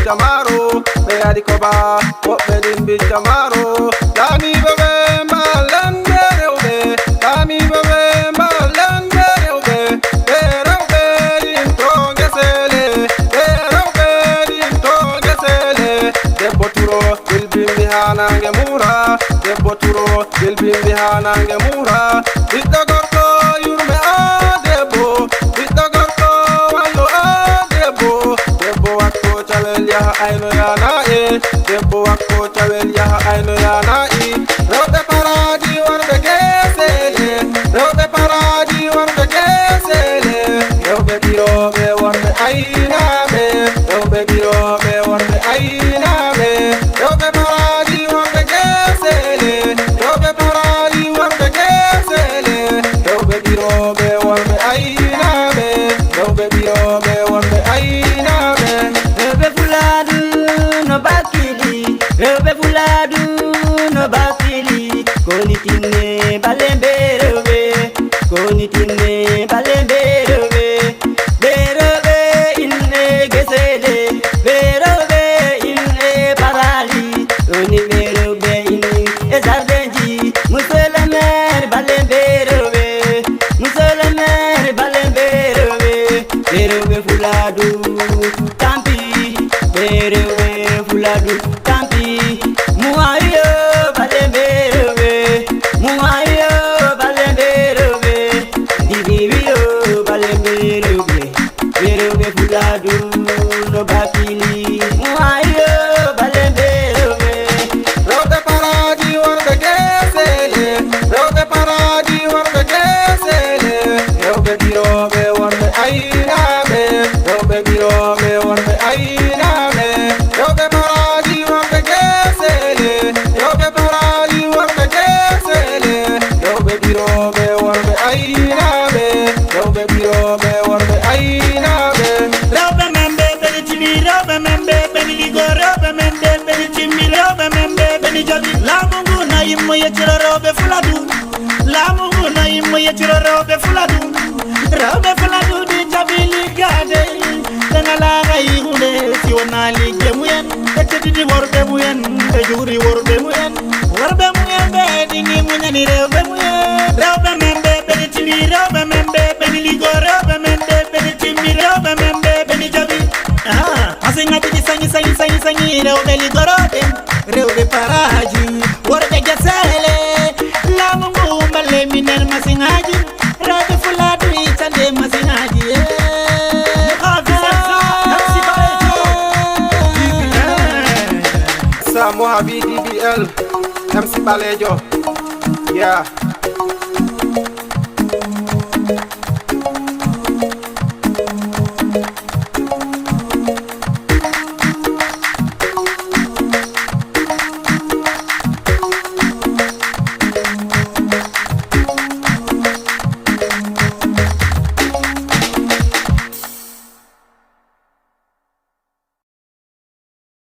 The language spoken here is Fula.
Jamaro, me adikoba, what bedin be Jamaro, Dami Babe, Malan Berube, Dami Babe, Malan Berube, Berube in Togesele, Berube in Togesele, the Boturo will be behind Angamura, the Boturo will be behind Angamura, with the Gorko, you may add the bow, with the Gorko, you add the bow, the bow at Yaha aino yana e Debbo akko chawel yaha aino yana e Rewɓe paraji wonɓe kesele Rewɓe paraji wonɓe kesele Rewɓe ɓiroɓe wonɓe aynaɓe Rewɓe ɓiroɓe wonɓe aynaɓe Rewɓe paraji wonɓe kesele Rewɓe paraji wonɓe kesele Rewɓe ɓiroɓe wonɓe aynaɓe Rewɓe ɓiroɓe wonɓe aynaɓe Rewɓe fuladu no bakili koni tinne balembe rewɓe koni tinne balembe rewɓe ɓe rewɓe inne gesede ɓe rewɓe inne parali ɗoni ɓe rewɓe inne e jardinji monsieur le maire balembe rewɓe monsieur le maire balembe rewɓe ɓe rewɓe fuladu tampi ɓe rewɓe fuladu Mo yetiro robe fuladu lamu na mo yetiro robe fuladu di jabili gade dangala gai hunde si wonali gemuyen tete di worbe muyen be juri worbe muyen be dini munyani rewbe membe be tini rewbe membe be ligo rewbe membe be timi rewbe membe be jabi asinga di sangi rewbe ligo rewbe paraji worbe gasele lamu mbale minen masingaji rewbe fuladu itande masingaji Samo Habi DBL MC Balejo, yeah.